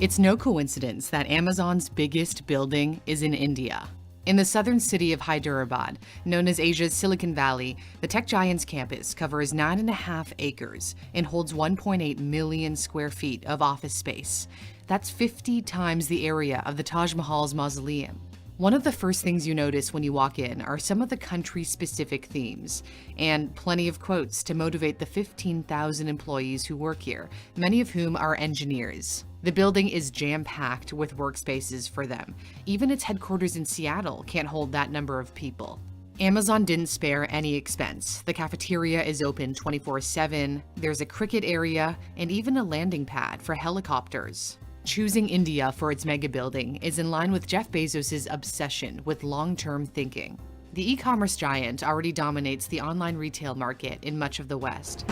It's no coincidence that Amazon's biggest building is in India. In the southern city of Hyderabad, known as Asia's Silicon Valley, the tech giant's campus covers 9.5 acres and holds 1.8 million square feet of office space. That's 50 times the area of the Taj Mahal's mausoleum. One of the first things you notice when you walk in are some of the country-specific themes, and plenty of quotes to motivate the 15,000 employees who work here, many of whom are engineers. The building is jam-packed with workspaces for them. Even its headquarters in Seattle can't hold that number of people. Amazon didn't spare any expense. The cafeteria is open 24/7, there's a cricket area, and even a landing pad for helicopters. Choosing India for its mega building is in line with Jeff Bezos' obsession with long-term thinking. The e-commerce giant already dominates the online retail market in much of the West.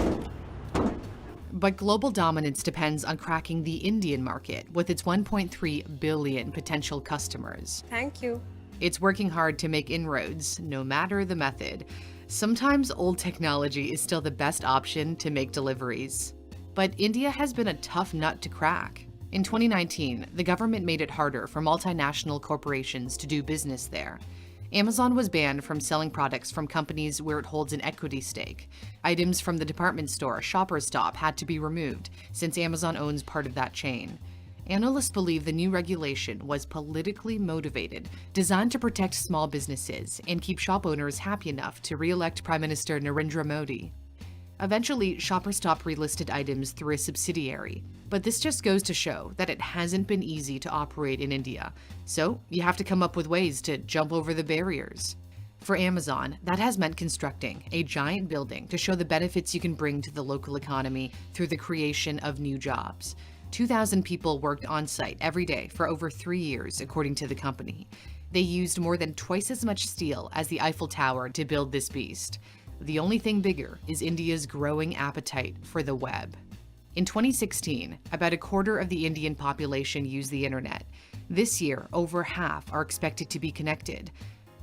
But global dominance depends on cracking the Indian market with its 1.3 billion potential customers. Thank you. It's working hard to make inroads, no matter the method. Sometimes old technology is still the best option to make deliveries. But India has been a tough nut to crack. In 2019, the government made it harder for multinational corporations to do business there. Amazon was banned from selling products from companies where it holds an equity stake. Items from the department store Shoppers Stop had to be removed, since Amazon owns part of that chain. Analysts believe the new regulation was politically motivated, designed to protect small businesses and keep shop owners happy enough to re-elect Prime Minister Narendra Modi. Eventually, Shoppers Stop relisted items through a subsidiary, but this just goes to show that it hasn't been easy to operate in India, so you have to come up with ways to jump over the barriers. For Amazon, that has meant constructing a giant building to show the benefits you can bring to the local economy through the creation of new jobs. 2,000 people worked on-site every day for over 3 years, according to the company. They used more than twice as much steel as the Eiffel Tower to build this beast. The only thing bigger is India's growing appetite for the web. In 2016, about a quarter of the Indian population used the internet. This year, over half are expected to be connected.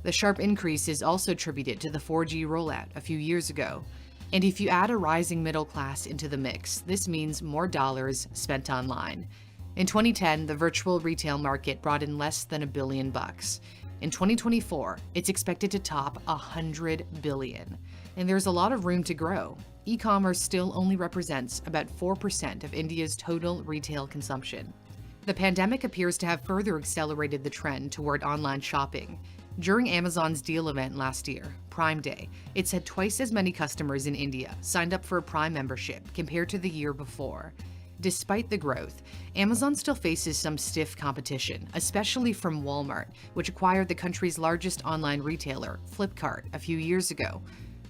The sharp increase is also attributed to the 4G rollout a few years ago. And if you add a rising middle class into the mix, this means more dollars spent online. In 2010, the virtual retail market brought in less than $1 billion. In 2024, it's expected to top $100 billion. And there's a lot of room to grow. E-commerce still only represents about 4% of India's total retail consumption. The pandemic appears to have further accelerated the trend toward online shopping. During Amazon's deal event last year, Prime Day, it said twice as many customers in India signed up for a Prime membership compared to the year before. Despite the growth, Amazon still faces some stiff competition, especially from Walmart, which acquired the country's largest online retailer, Flipkart, a few years ago.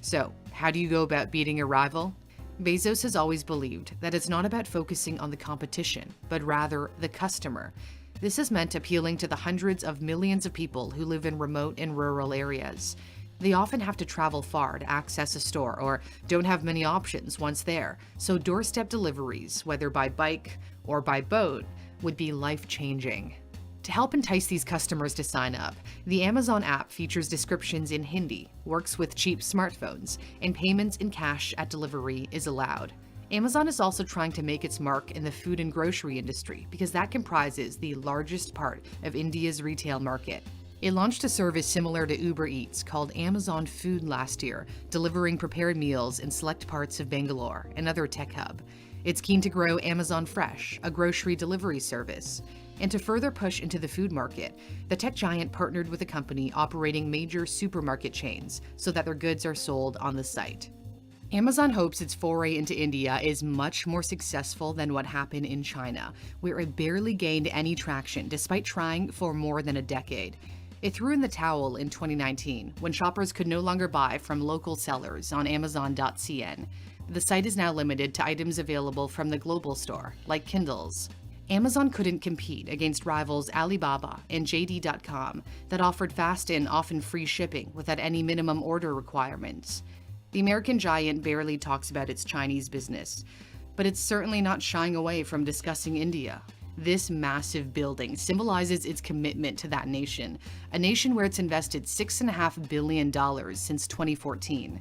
So, how do you go about beating a rival? Bezos has always believed that it's not about focusing on the competition, but rather the customer. This has meant appealing to the hundreds of millions of people who live in remote and rural areas. They often have to travel far to access a store or don't have many options once there, so doorstep deliveries, whether by bike or by boat, would be life-changing. To help entice these customers to sign up, the Amazon app features descriptions in Hindi, works with cheap smartphones, and payments in cash at delivery is allowed. Amazon is also trying to make its mark in the food and grocery industry because that comprises the largest part of India's retail market. It launched a service similar to Uber Eats called Amazon Food last year, delivering prepared meals in select parts of Bangalore, another tech hub. It's keen to grow Amazon Fresh, a grocery delivery service. And to further push into the food market, the tech giant partnered with a company operating major supermarket chains so that their goods are sold on the site. Amazon hopes its foray into India is much more successful than what happened in China, where it barely gained any traction despite trying for more than a decade. It threw in the towel in 2019 when shoppers could no longer buy from local sellers on Amazon.cn. The site is now limited to items available from the global store, like Kindles. Amazon couldn't compete against rivals Alibaba and JD.com that offered fast and often free shipping without any minimum order requirements. The American giant barely talks about its Chinese business, but it's certainly not shying away from discussing India. This massive building symbolizes its commitment to that nation, a nation where it's invested $6.5 billion since 2014.